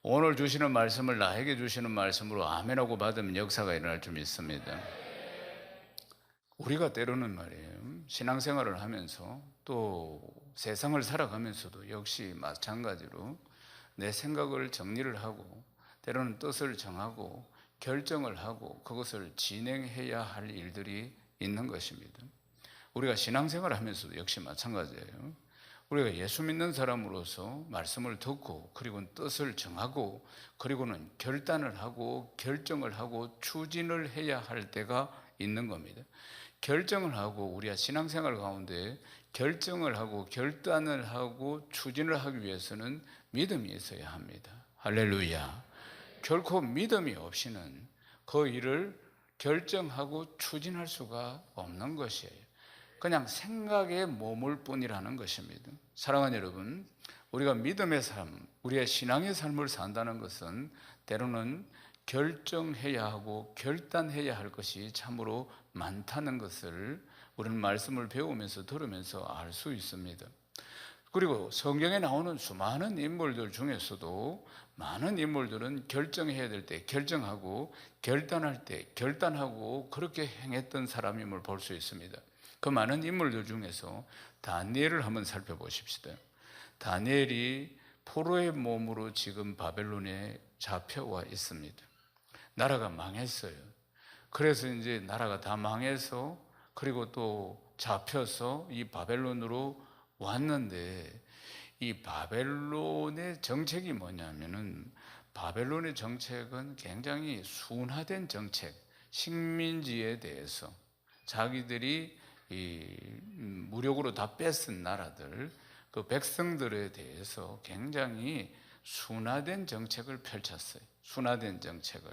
오늘 주시는 말씀을 나에게 주시는 말씀으로 아멘하고 받으면 역사가 일어날 줄 믿습니다. 우리가 때로는 말이에요, 신앙생활을 하면서 또 세상을 살아가면서도 역시 마찬가지로 내 생각을 정리를 하고 때로는 뜻을 정하고 결정을 하고 그것을 진행해야 할 일들이 있는 것입니다. 우리가 신앙생활을 하면서도 역시 마찬가지예요. 우리가 예수 믿는 사람으로서 말씀을 듣고 그리고 뜻을 정하고 그리고는 결단을 하고 결정을 하고 추진을 해야 할 때가 있는 겁니다. 결정을 하고 우리가 신앙생활 가운데 결정을 하고 결단을 하고 추진을 하기 위해서는 믿음이 있어야 합니다. 할렐루야. 결코 믿음이 없이는 그 일을 결정하고 추진할 수가 없는 것이에요. 그냥 생각에 머물 뿐이라는 것입니다. 사랑하는 여러분, 우리가 믿음의 삶, 우리의 신앙의 삶을 산다는 것은 때로는 결정해야 하고 결단해야 할 것이 참으로 많다는 것을 우리는 말씀을 배우면서 들으면서 알 수 있습니다. 그리고 성경에 나오는 수많은 인물들 중에서도 많은 인물들은 결정해야 될 때 결정하고 결단할 때 결단하고 그렇게 행했던 사람임을 볼 수 있습니다. 그 많은 인물들 중에서 다니엘을 한번 살펴보십시다. 다니엘이 포로의 몸으로 지금 바벨론에 잡혀와 있습니다. 나라가 망했어요. 그래서 이제 나라가 다 망해서 그리고 또 잡혀서 이 바벨론으로 왔는데 이 바벨론의 정책이 뭐냐면은 바벨론의 정책은 굉장히 순화된 정책, 식민지에 대해서 자기들이 이 무력으로 다 뺏은 나라들, 그 백성들에 대해서 굉장히 순화된 정책을 펼쳤어요. 순화된 정책을.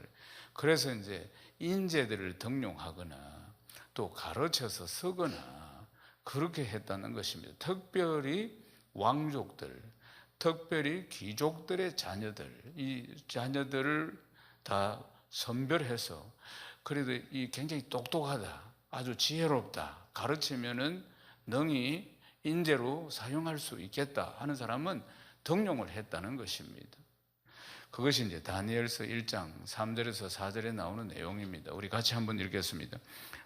그래서 이제 인재들을 등용하거나 또 가르쳐서 쓰거나 그렇게 했다는 것입니다. 특별히 왕족들, 특별히 귀족들의 자녀들, 이 자녀들을 다 선별해서 그래도 이 굉장히 똑똑하다, 아주 지혜롭다, 가르치면은 능히 인재로 사용할 수 있겠다 하는 사람은 등용을 했다는 것입니다. 그것이 이제 다니엘서 1장 3절에서 4절에 나오는 내용입니다. 우리 같이 한번 읽겠습니다.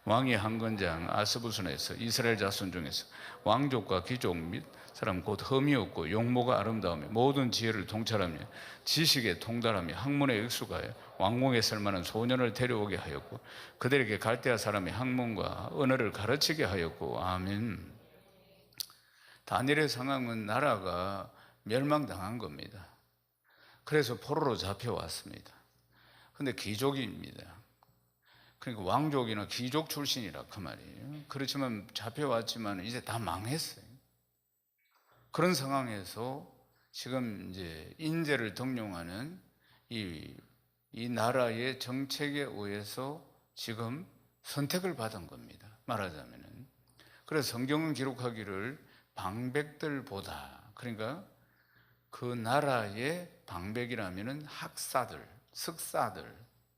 왕이 한 권장 아스부순에서 이스라엘 자손 중에서 왕족과 귀족 및 사람 곧 흠이 없고 용모가 아름다우며 모든 지혜를 통찰하며 지식에 통달하며 학문에 익숙하여 왕궁에 쓸만한 소년을 데려오게 하였고 그들에게 갈대아 사람의 학문과 언어를 가르치게 하였고. 아멘. 다니엘의 상황은 나라가 멸망당한 겁니다. 그래서 포로로 잡혀왔습니다. 근데 귀족입니다. 그러니까 왕족이나 귀족 출신이라 그 말이에요. 그렇지만 잡혀왔지만 이제 다 망했어요. 그런 상황에서 지금 이제 인재를 등용하는 이 나라의 정책에 의해서 지금 선택을 받은 겁니다. 말하자면은. 그래서 성경은 기록하기를 방백들보다, 그러니까 그 나라의 방백이라면은 학사들, 석사들,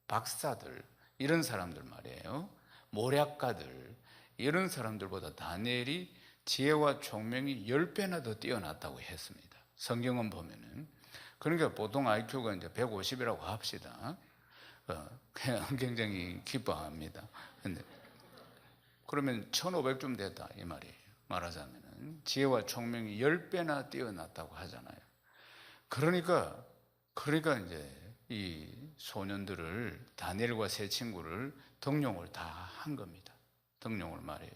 박사들, 이런 사람들 말이에요. 모략가들, 이런 사람들보다 다니엘이 지혜와 총명이 10배나 더 뛰어났다고 했습니다. 성경은 보면은. 그러니까 보통 IQ가 이제 150이라고 합시다. 굉장히 기뻐합니다. 근데 그러면 1500쯤 됐다 이 말이에요. 말하자면은 지혜와 총명이 10배나 뛰어났다고 하잖아요. 그러니까 이제 이 소년들을, 다니엘과 세 친구를 등용을 다 한 겁니다. 등용을 말이에요.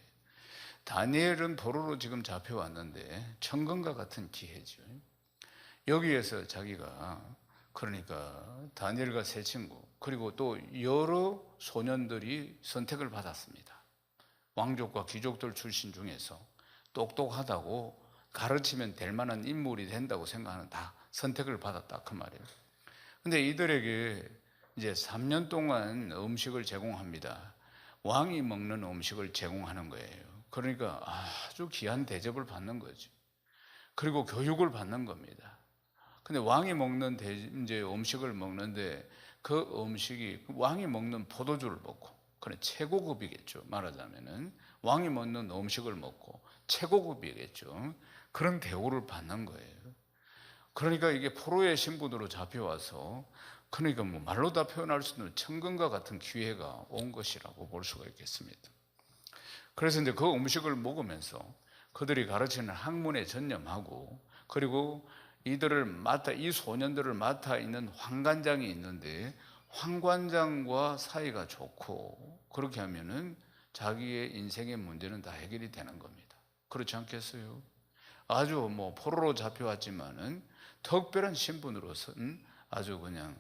다니엘은 포로로 지금 잡혀왔는데 천금과 같은 기회죠. 여기에서 자기가, 그러니까 다니엘과 세 친구 그리고 또 여러 소년들이 선택을 받았습니다. 왕족과 귀족들 출신 중에서 똑똑하다고 가르치면 될 만한 인물이 된다고 생각하는 다 선택을 받았다 그 말이에요. 근데 이들에게 이제 3년 동안 음식을 제공합니다. 왕이 먹는 음식을 제공하는 거예요. 그러니까 아주 귀한 대접을 받는 거죠. 그리고 교육을 받는 겁니다. 근데 왕이 먹는 이제 음식을 먹는데 그 음식이 왕이 먹는 포도주를 먹고, 그래 최고급이겠죠. 말하자면은 왕이 먹는 음식을 먹고 최고급이겠죠. 그런 대우를 받는 거예요. 그러니까 이게 포로의 신분으로 잡혀와서, 그러니까 뭐 말로 다 표현할 수 없는 천근과 같은 기회가 온 것이라고 볼 수가 있겠습니다. 그래서 이제 그 음식을 먹으면서 그들이 가르치는 학문에 전념하고, 그리고 이들을 맡아, 이 소년들을 맡아 있는 황관장이 있는데 황관장과 사이가 좋고, 그렇게 하면은 자기의 인생의 문제는 다 해결이 되는 겁니다. 그렇지 않겠어요? 아주 뭐 포로로 잡혀왔지만은 특별한 신분으로서는 아주 그냥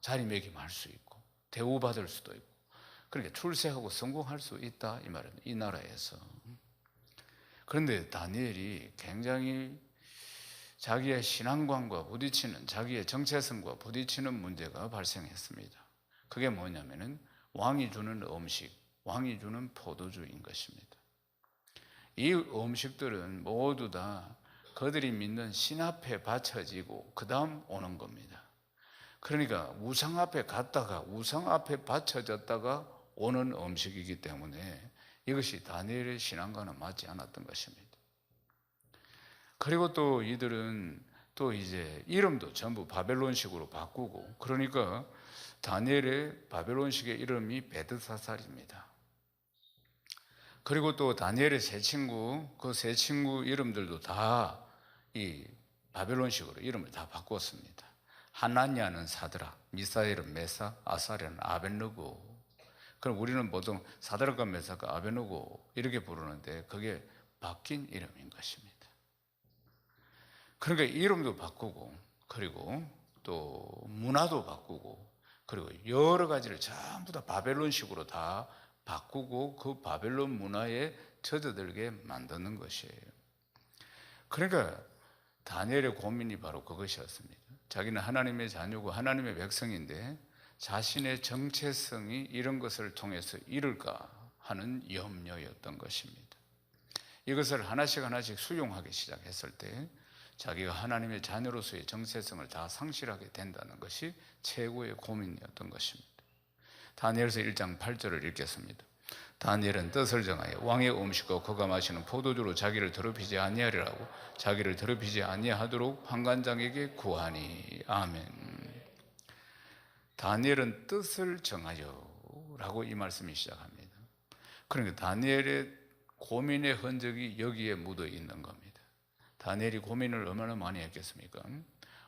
자리매김할 수 있고 대우받을 수도 있고, 그러니까 출세하고 성공할 수 있다 이 말은, 이 나라에서. 그런데 다니엘이 굉장히 자기의 신앙관과 부딪히는, 자기의 정체성과 부딪히는 문제가 발생했습니다. 그게 뭐냐면은 왕이 주는 음식, 왕이 주는 포도주인 것입니다. 이 음식들은 모두 다 그들이 믿는 신 앞에 바쳐지고 그 다음 오는 겁니다. 그러니까 우상 앞에 갔다가 우상 앞에 바쳐졌다가 오는 음식이기 때문에 이것이 다니엘의 신앙과는 맞지 않았던 것입니다. 그리고 또 이들은 또 이제 이름도 전부 바벨론식으로 바꾸고, 그러니까 다니엘의 바벨론식의 이름이 베드사살입니다. 그리고 또 다니엘의 세 친구, 그 세 친구 이름들도 다 이 바벨론식으로 이름을 다 바꿨습니다. 하나냐는 사드락, 미사엘은 메사, 아사랴는 아벳느고. 그럼 우리는 보통 사드락과 메사가 아벳느고 이렇게 부르는데 그게 바뀐 이름인 것입니다. 그러니까 이름도 바꾸고, 그리고 또 문화도 바꾸고, 그리고 여러 가지를 전부 다 바벨론식으로 다 바꾸고 그 바벨론 문화에 젖어들게 만드는 것이에요. 그러니까 다니엘의 고민이 바로 그것이었습니다. 자기는 하나님의 자녀고 하나님의 백성인데 자신의 정체성이 이런 것을 통해서 이룰까 하는 염려였던 것입니다. 이것을 하나씩 하나씩 수용하기 시작했을 때 자기가 하나님의 자녀로서의 정체성을 다 상실하게 된다는 것이 최고의 고민이었던 것입니다. 다니엘서 1장 8절을 읽겠습니다. 다니엘은 뜻을 정하여 왕의 음식과 그가 마시는 포도주로 자기를 더럽히지 아니하리라고 자기를 더럽히지 아니하도록 환관장에게 구하니. 아멘. 다니엘은 뜻을 정하여 라고 이 말씀이 시작합니다. 그러니까 다니엘의 고민의 흔적이 여기에 묻어 있는 겁니다. 다니엘이 고민을 얼마나 많이 했겠습니까?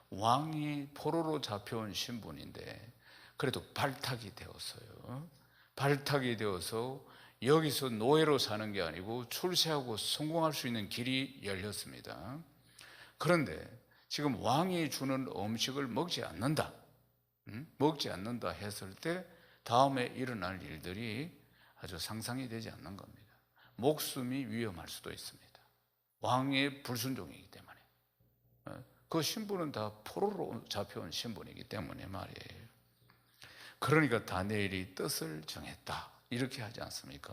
왕이 포로로 잡혀온 신분인데 그래도 발탁이 되었어요. 발탁이 되어서 여기서 노예로 사는 게 아니고 출세하고 성공할 수 있는 길이 열렸습니다. 그런데 지금 왕이 주는 음식을 먹지 않는다, 먹지 않는다 했을 때 다음에 일어날 일들이 아주 상상이 되지 않는 겁니다. 목숨이 위험할 수도 있습니다. 왕의 불순종이기 때문에. 그 신분은 다 포로로 잡혀온 신분이기 때문에 말이에요. 그러니까 다니엘이 뜻을 정했다 이렇게 하지 않습니까?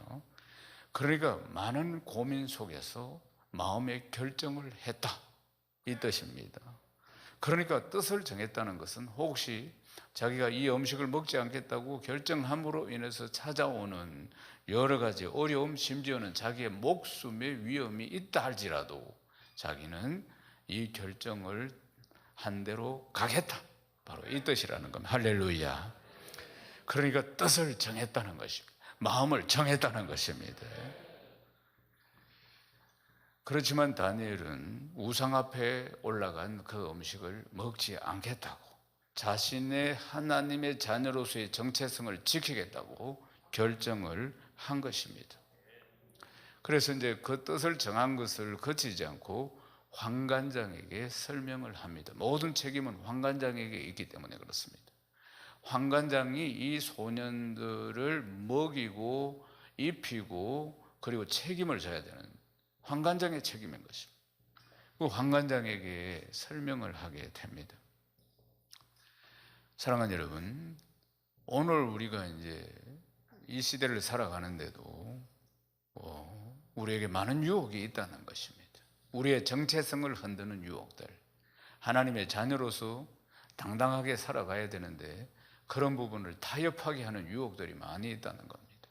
그러니까 많은 고민 속에서 마음의 결정을 했다 이 뜻입니다. 그러니까 뜻을 정했다는 것은 혹시 자기가 이 음식을 먹지 않겠다고 결정함으로 인해서 찾아오는 여러 가지 어려움, 심지어는 자기의 목숨의 위험이 있다 할지라도 자기는 이 결정을 한 대로 가겠다, 바로 이 뜻이라는 겁니다. 할렐루야. 그러니까 뜻을 정했다는 것입니다. 마음을 정했다는 것입니다. 그렇지만 다니엘은 우상 앞에 올라간 그 음식을 먹지 않겠다고, 자신의 하나님의 자녀로서의 정체성을 지키겠다고 결정을 한 것입니다. 그래서 이제 그 뜻을 정한 것을 거치지 않고 환관장에게 설명을 합니다. 모든 책임은 환관장에게 있기 때문에 그렇습니다. 환관장이 이 소년들을 먹이고 입히고 그리고 책임을 져야 되는 환관장의 책임인 것입니다. 그 환관장에게 설명을 하게 됩니다. 사랑하는 여러분, 오늘 우리가 이제 이 시대를 살아가는데도 우리에게 많은 유혹이 있다는 것입니다. 우리의 정체성을 흔드는 유혹들, 하나님의 자녀로서 당당하게 살아가야 되는데 그런 부분을 타협하게 하는 유혹들이 많이 있다는 겁니다.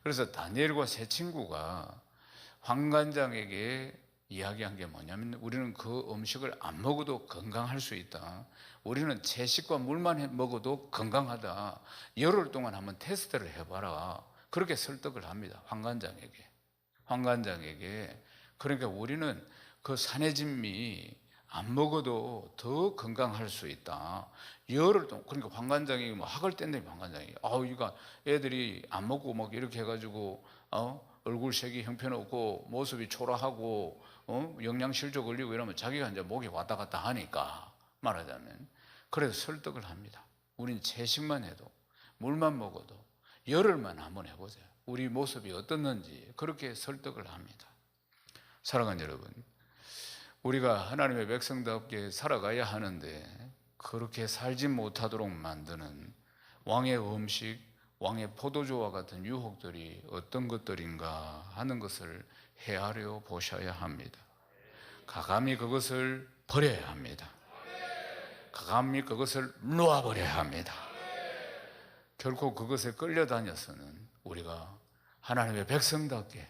그래서 다니엘과 세 친구가 환관장에게 이야기한 게 뭐냐면 우리는 그 음식을 안 먹어도 건강할 수 있다. 우리는 채식과 물만 먹어도 건강하다. 열흘 동안 한번 테스트를 해봐라. 그렇게 설득을 합니다. 황관장에게. 그러니까 우리는 그 산해진미 안 먹어도 더 건강할 수 있다. 열흘 동안. 그러니까 황관장이 뭐 학을 뗀다니 황관장이. 이거 애들이 안 먹고 막 이렇게 해가지고 얼굴색이 형편없고 모습이 초라하고 영양실조 걸리고 이러면 자기가 이제 목이 왔다 갔다 하니까 말하자면 그래서 설득을 합니다. 우린 채식만 해도 물만 먹어도 열흘만 한번 해보세요. 우리 모습이 어떻는지 그렇게 설득을 합니다. 사랑하는 여러분, 우리가 하나님의 백성답게 살아가야 하는데 그렇게 살지 못하도록 만드는 왕의 음식, 왕의 포도주와 같은 유혹들이 어떤 것들인가 하는 것을 헤아려 보셔야 합니다. 가감히 그것을 버려야 합니다. 가감히 그것을 놓아버려야 합니다. 결코 그것에 끌려다녀서는 우리가 하나님의 백성답게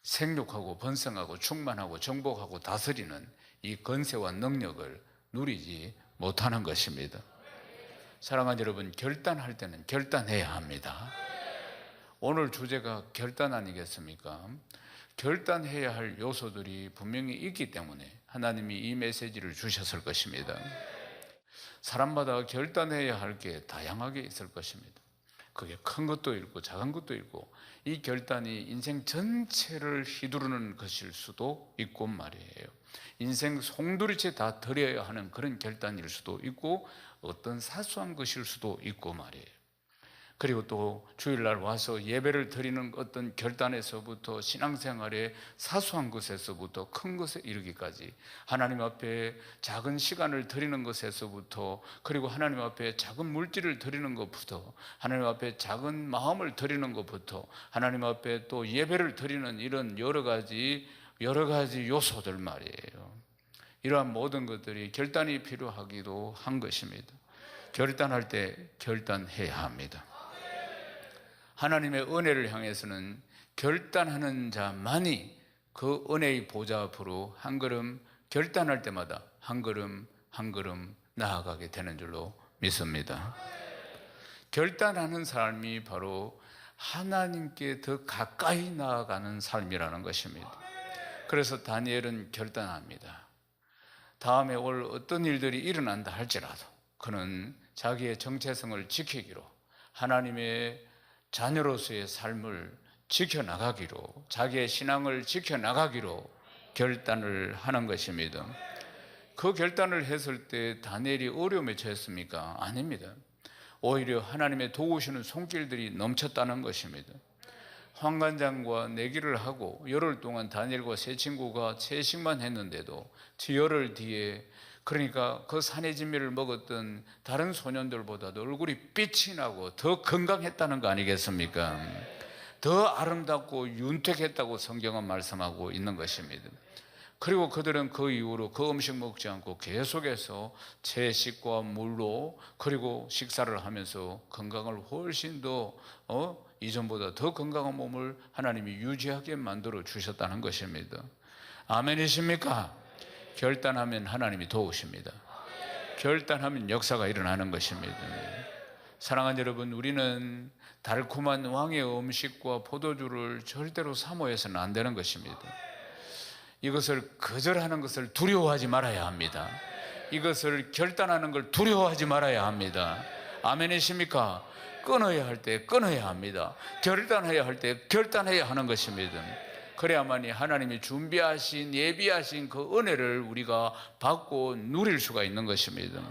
생육하고 번성하고 충만하고 정복하고 다스리는 이 권세와 능력을 누리지 못하는 것입니다. 사랑하는 여러분, 결단할 때는 결단해야 합니다. 오늘 주제가 결단 아니겠습니까? 결단해야 할 요소들이 분명히 있기 때문에 하나님이 이 메시지를 주셨을 것입니다. 사람마다 결단해야 할 게 다양하게 있을 것입니다. 그게 큰 것도 있고 작은 것도 있고 이 결단이 인생 전체를 휘두르는 것일 수도 있고 말이에요. 인생 송두리째 다 드려야 하는 그런 결단일 수도 있고 어떤 사소한 것일 수도 있고 말이에요. 그리고 또 주일날 와서 예배를 드리는 어떤 결단에서부터 신앙생활의 사소한 것에서부터 큰 것에 이르기까지 하나님 앞에 작은 시간을 드리는 것에서부터 그리고 하나님 앞에 작은 물질을 드리는 것부터 하나님 앞에 작은 마음을 드리는 것부터 하나님 앞에 또 예배를 드리는 이런 여러 가지 요소들 말이에요. 이러한 모든 것들이 결단이 필요하기도 한 것입니다. 결단할 때 결단해야 합니다. 하나님의 은혜를 향해서는 결단하는 자만이 그 은혜의 보좌 앞으로 한 걸음 결단할 때마다 한 걸음 한 걸음 나아가게 되는 줄로 믿습니다. 결단하는 삶이 바로 하나님께 더 가까이 나아가는 삶이라는 것입니다. 그래서 다니엘은 결단합니다. 다음에 올 어떤 일들이 일어난다 할지라도 그는 자기의 정체성을 지키기로 하나님의 자녀로서의 삶을 지켜나가기로 자기의 신앙을 지켜나가기로 결단을 하는 것입니다. 그 결단을 했을 때 다니엘이 어려움에 처했습니까? 아닙니다. 오히려 하나님의 도우시는 손길들이 넘쳤다는 것입니다. 황관장과 내기를 하고 열흘 동안 다니엘과 세 친구가 채식만 했는데도 열흘 뒤에 그러니까 그 산해진미를 먹었던 다른 소년들보다도 얼굴이 빛이 나고 더 건강했다는 거 아니겠습니까? 더 아름답고 윤택했다고 성경은 말씀하고 있는 것입니다. 그리고 그들은 그 이후로 그 음식 먹지 않고 계속해서 채식과 물로 그리고 식사를 하면서 건강을 훨씬 더 이전보다 더 건강한 몸을 하나님이 유지하게 만들어 주셨다는 것입니다. 아멘이십니까? 결단하면 하나님이 도우십니다. 결단하면 역사가 일어나는 것입니다. 사랑하는 여러분, 우리는 달콤한 왕의 음식과 포도주를 절대로 사모해서는 안 되는 것입니다. 이것을 거절하는 것을 두려워하지 말아야 합니다. 이것을 결단하는 걸 두려워하지 말아야 합니다. 아멘이십니까? 끊어야 할 때 끊어야 합니다. 결단해야 할 때 결단해야 하는 것입니다. 그래야만이 하나님이 준비하신 예비하신 그 은혜를 우리가 받고 누릴 수가 있는 것입니다.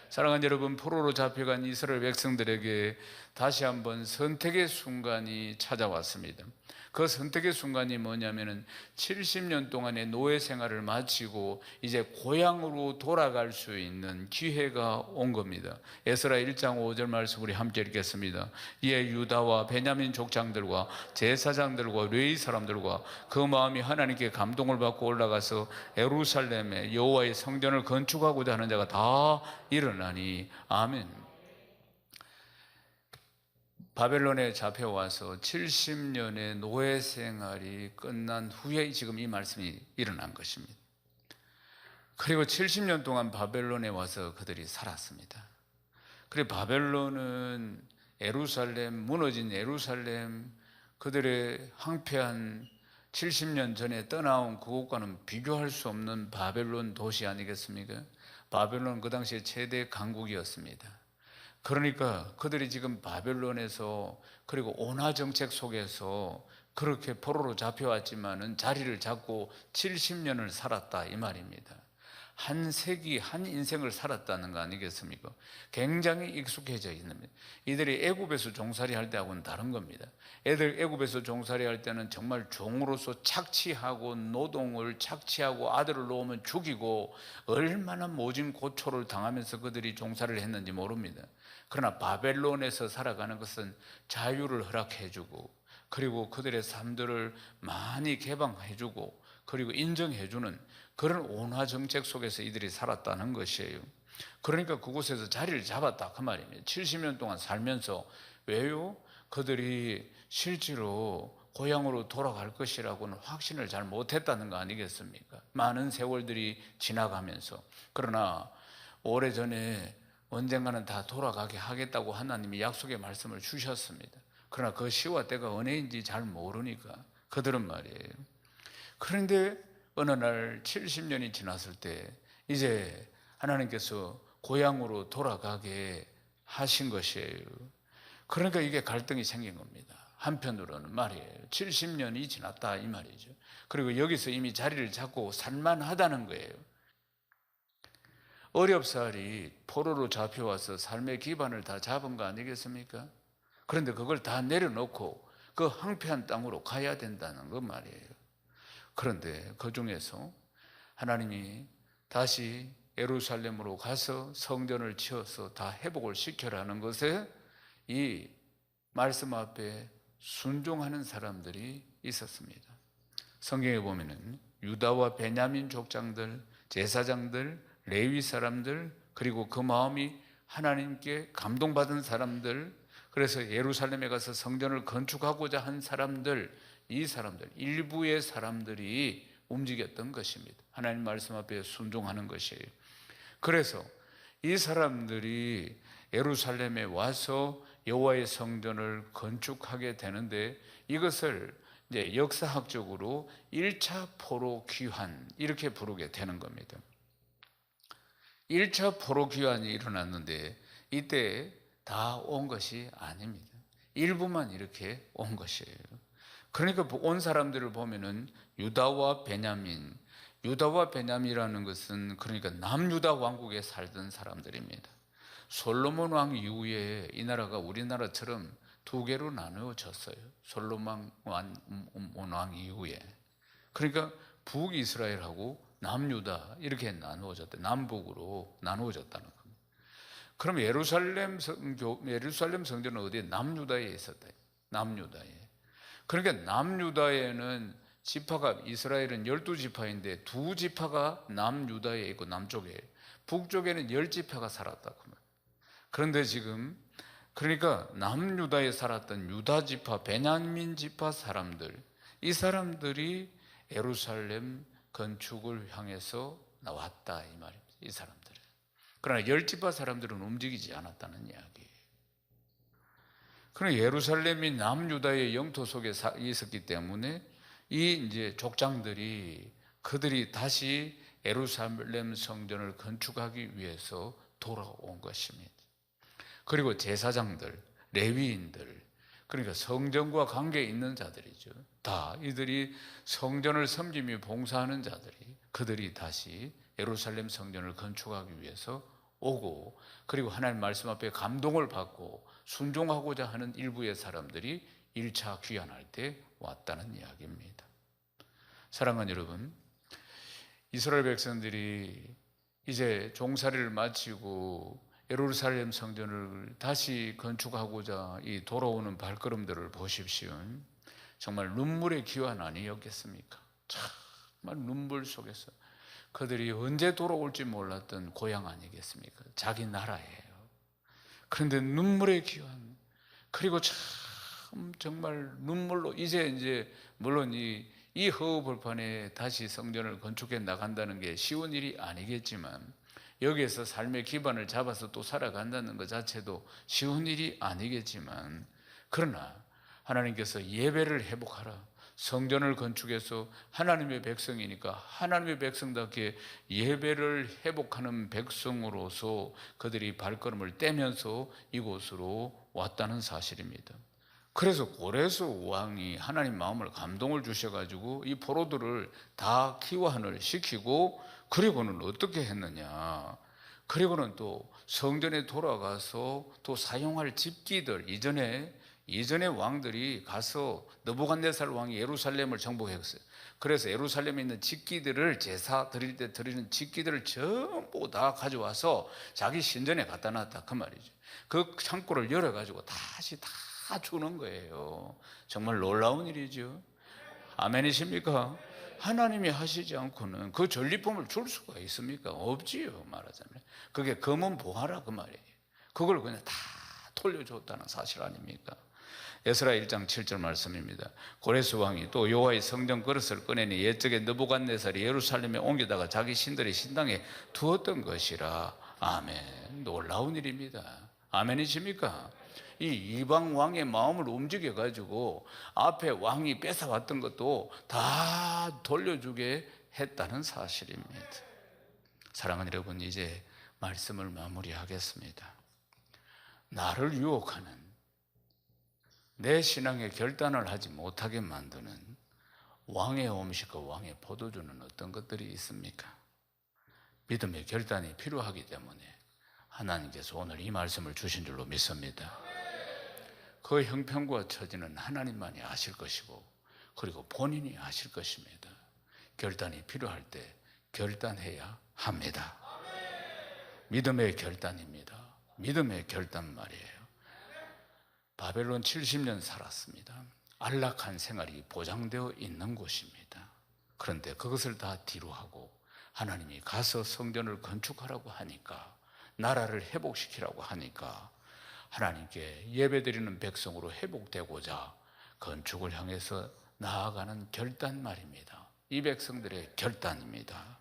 사랑하는 여러분, 포로로 잡혀간 이스라엘 백성들에게 다시 한번 선택의 순간이 찾아왔습니다. 그 선택의 순간이 뭐냐면은 70년 동안의 노예 생활을 마치고 이제 고향으로 돌아갈 수 있는 기회가 온 겁니다. 에스라 1장 5절 말씀 우리 함께 읽겠습니다. 이에 유다와 베냐민 족장들과 제사장들과 레위 사람들과 그 마음이 하나님께 감동을 받고 올라가서 예루살렘에 여호와의 성전을 건축하고자 하는 자가 다 일어나니 아멘. 바벨론에 잡혀와서 70년의 노예 생활이 끝난 후에 지금 이 말씀이 일어난 것입니다. 그리고 70년 동안 바벨론에 와서 그들이 살았습니다. 그리고 바벨론은 예루살렘, 무너진 예루살렘, 그들의 황폐한 70년 전에 떠나온 그곳과는 비교할 수 없는 바벨론 도시 아니겠습니까? 바벨론은 그 당시에 최대 강국이었습니다. 그러니까 그들이 지금 바벨론에서, 그리고 온화 정책 속에서 그렇게 포로로 잡혀왔지만은 자리를 잡고 70년을 살았다 이 말입니다. 한 세기, 한 인생을 살았다는 거 아니겠습니까? 굉장히 익숙해져 있는 겁니다. 이들이 애굽에서 종살이 할 때하고는 다른 겁니다. 애들 애굽에서 종살이 할 때는 정말 종으로서 착취하고 노동을 착취하고 아들을 놓으면 죽이고 얼마나 모진 고초를 당하면서 그들이 종살이를 했는지 모릅니다. 그러나 바벨론에서 살아가는 것은 자유를 허락해주고, 그리고 그들의 삶들을 많이 개방해주고, 그리고 인정해주는 그런 온화 정책 속에서 이들이 살았다는 것이에요. 그러니까 그곳에서 자리를 잡았다 그 말입니다. 70년 동안 살면서. 왜요? 그들이 실제로 고향으로 돌아갈 것이라고는 확신을 잘 못했다는 거 아니겠습니까? 많은 세월들이 지나가면서. 그러나 오래전에 언젠가는 다 돌아가게 하겠다고 하나님이 약속의 말씀을 주셨습니다. 그러나 그 시와 때가 언제인지 잘 모르니까 그들은 말이에요. 그런데 어느 날 70년이 지났을 때 이제 하나님께서 고향으로 돌아가게 하신 것이에요. 그러니까 이게 갈등이 생긴 겁니다. 한편으로는 말이에요. 70년이 지났다 이 말이죠. 그리고 여기서 이미 자리를 잡고 살만하다는 거예요. 어렵사리 포로로 잡혀와서 삶의 기반을 다 잡은 거 아니겠습니까? 그런데 그걸 다 내려놓고 그 황폐한 땅으로 가야 된다는 거 말이에요. 그런데 그 중에서 하나님이 다시 예루살렘으로 가서 성전을 지어서 다 회복을 시켜라는 것에 이 말씀 앞에 순종하는 사람들이 있었습니다. 성경에 보면은 유다와 베냐민 족장들, 제사장들, 레위 사람들, 그리고 그 마음이 하나님께 감동받은 사람들, 그래서 예루살렘에 가서 성전을 건축하고자 한 사람들, 이 사람들, 일부의 사람들이 움직였던 것입니다. 하나님 말씀 앞에 순종하는 것이에요. 그래서 이 사람들이 예루살렘에 와서 여호와의 성전을 건축하게 되는데, 이것을 이제 역사학적으로 1차 포로 귀환 이렇게 부르게 되는 겁니다. 1차 포로 귀환이 일어났는데 이때 다 온 것이 아닙니다. 일부만 이렇게 온 것이에요. 그러니까 온 사람들을 보면은 유다와 베냐민, 유다와 베냐민이라는 것은 그러니까 남유다 왕국에 살던 사람들입니다. 솔로몬 왕 이후에 이 나라가 우리나라처럼 두 개로 나누어졌어요. 솔로몬 왕 이후에. 그러니까 북이스라엘하고 남유다 이렇게 나누어졌대. 남북으로 나누어졌다는 겁니다. 그럼 예루살렘 성전은 어디에? 남유다에 있었다. 남유다에. 그러니까 남유다에는 지파가, 이스라엘은 12지파인데 두 지파가 남유다에 있고 남쪽에, 북쪽에는 10지파가 살았다고. 그런데 지금 그러니까 남유다에 살았던 유다 지파, 베냐민 지파 사람들, 이 사람들이 예루살렘 건축을 향해서 나왔다 이 말입니다. 이 사람들은. 그러나 10지파 사람들은 움직이지 않았다는 이야기예요. 그러나 예루살렘이 남유다의 영토 속에 있었기 때문에 이 이제 족장들이, 그들이 다시 예루살렘 성전을 건축하기 위해서 돌아온 것입니다. 그리고 제사장들, 레위인들, 그러니까 성전과 관계 있는 자들이죠. 다 이들이 성전을 섬기며 봉사하는 자들이, 그들이 다시 예루살렘 성전을 건축하기 위해서 오고, 그리고 하나님 말씀 앞에 감동을 받고 순종하고자 하는 일부의 사람들이 1차 귀환할 때 왔다는 이야기입니다. 사랑하는 여러분, 이스라엘 백성들이 이제 종살이를 마치고 예루살렘 성전을 다시 건축하고자 이 돌아오는 발걸음들을 보십시오. 정말 눈물의 귀환 아니었겠습니까? 정말 눈물 속에서 그들이 언제 돌아올지 몰랐던 고향 아니겠습니까? 자기 나라예요. 그런데 눈물의 귀환, 그리고 참 정말 눈물로 이제 물론 이 허허벌판에 다시 성전을 건축해 나간다는 게 쉬운 일이 아니겠지만, 여기에서 삶의 기반을 잡아서 또 살아간다는 것 자체도 쉬운 일이 아니겠지만, 그러나 하나님께서 예배를 회복하라, 성전을 건축해서 하나님의 백성이니까 하나님의 백성답게 예배를 회복하는 백성으로서 그들이 발걸음을 떼면서 이곳으로 왔다는 사실입니다. 그래서 고레스 왕이 하나님 마음을 감동을 주셔가지고 이 포로들을 다 키워한을 시키고, 그리고는 어떻게 했느냐, 그리고는 또 성전에 돌아가서 또 사용할 집기들, 이전에 왕들이 가서 느부갓네살 왕이 예루살렘을 정복했어요. 그래서 예루살렘에 있는 집기들을, 제사 드릴 때 드리는 집기들을 전부 다 가져와서 자기 신전에 갖다 놨다 그 말이죠. 그 창고를 열어가지고 다시 다 주는 거예요. 정말 놀라운 일이죠. 아멘이십니까? 하나님이 하시지 않고는 그 전리품을 줄 수가 있습니까? 없지요, 말하자면. 그게 검은 보화라 그 말이에요. 그걸 그냥 다 돌려줬다는 사실 아닙니까? 에스라 1장 7절 말씀입니다. 고레스 왕이 또 여호와의 성전 그릇을 꺼내니 옛적에 느부갓네살이 예루살렘에 옮기다가 자기 신들의 신당에 두었던 것이라. 아멘. 놀라운 일입니다. 아멘이십니까? 이 이방 왕의 마음을 움직여 가지고 앞에 왕이 뺏어왔던 것도 다 돌려주게 했다는 사실입니다. 사랑하는 여러분, 이제 말씀을 마무리하겠습니다. 나를 유혹하는, 내 신앙의 결단을 하지 못하게 만드는 왕의 음식과 왕의 포도주는 어떤 것들이 있습니까? 믿음의 결단이 필요하기 때문에 하나님께서 오늘 이 말씀을 주신 줄로 믿습니다. 그 형편과 처지는 하나님만이 아실 것이고, 그리고 본인이 아실 것입니다. 결단이 필요할 때 결단해야 합니다. 믿음의 결단입니다. 믿음의 결단 말이에요. 바벨론 70년 살았습니다. 안락한 생활이 보장되어 있는 곳입니다. 그런데 그것을 다 뒤로 하고 하나님이 가서 성전을 건축하라고 하니까, 나라를 회복시키라고 하니까 하나님께 예배드리는 백성으로 회복되고자 건축을 향해서 나아가는 결단 말입니다. 이 백성들의 결단입니다.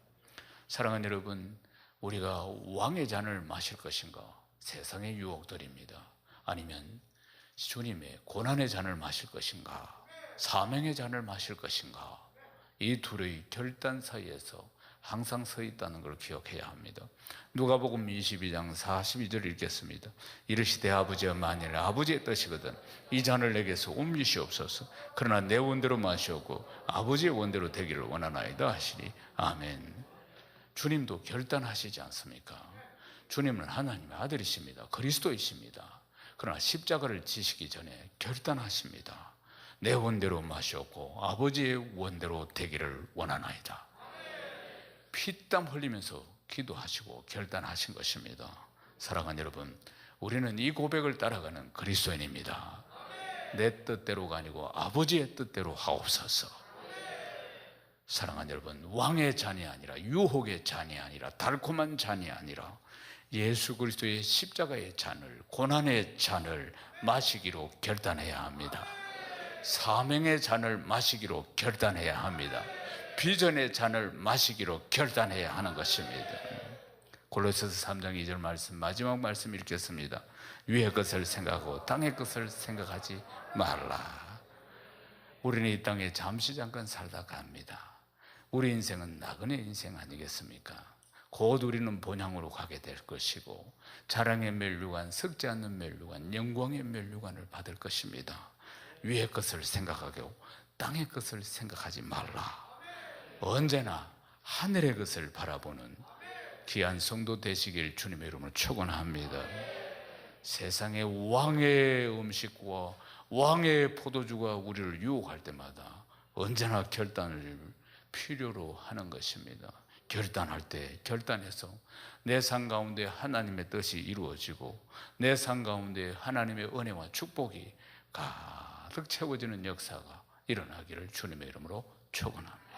사랑하는 여러분, 우리가 왕의 잔을 마실 것인가? 세상의 유혹들입니다. 아니면 주님의 고난의 잔을 마실 것인가? 사명의 잔을 마실 것인가? 이 둘의 결단 사이에서 항상 서 있다는 걸 기억해야 합니다. 누가복음 22장 42절 읽겠습니다. 이르시되 아버지여, 만일 아버지의 뜻이거든 이 잔을 내게서 옮기시옵소서. 그러나 내 원대로 마시옵고 아버지의 원대로 되기를 원하나이다 하시니. 아멘. 주님도 결단하시지 않습니까? 주님은 하나님의 아들이십니다. 그리스도이십니다. 그러나 십자가를 지시기 전에 결단하십니다. 내 원대로 마시옵고 아버지의 원대로 되기를 원하나이다. 피땀 흘리면서 기도하시고 결단하신 것입니다. 사랑하는 여러분, 우리는 이 고백을 따라가는 그리스도인입니다. 내 뜻대로가 아니고 아버지의 뜻대로 하옵소서. 사랑하는 여러분, 왕의 잔이 아니라, 유혹의 잔이 아니라, 달콤한 잔이 아니라 예수 그리스도의 십자가의 잔을, 고난의 잔을 마시기로 결단해야 합니다. 사명의 잔을 마시기로 결단해야 합니다. 비전의 잔을 마시기로 결단해야 하는 것입니다. 골로새서 3장 2절 말씀, 마지막 말씀 읽겠습니다. 위의 것을 생각하고 땅의 것을 생각하지 말라. 우리는 이 땅에 잠시 잠깐 살다 갑니다. 우리 인생은 나그네 인생 아니겠습니까? 곧 우리는 본향으로 가게 될 것이고, 자랑의 면류관, 썩지 않는 면류관, 영광의 면류관을 받을 것입니다. 위의 것을 생각하고 땅의 것을 생각하지 말라. 언제나 하늘의 것을 바라보는 귀한 성도 되시길 주님의 이름으로 축원합니다. 세상의 왕의 음식과 왕의 포도주가 우리를 유혹할 때마다 언제나 결단을 필요로 하는 것입니다. 결단할 때 결단해서 내 삶 가운데 하나님의 뜻이 이루어지고, 내 삶 가운데 하나님의 은혜와 축복이 가득 채워지는 역사가 일어나기를 주님의 이름으로 축원합니다.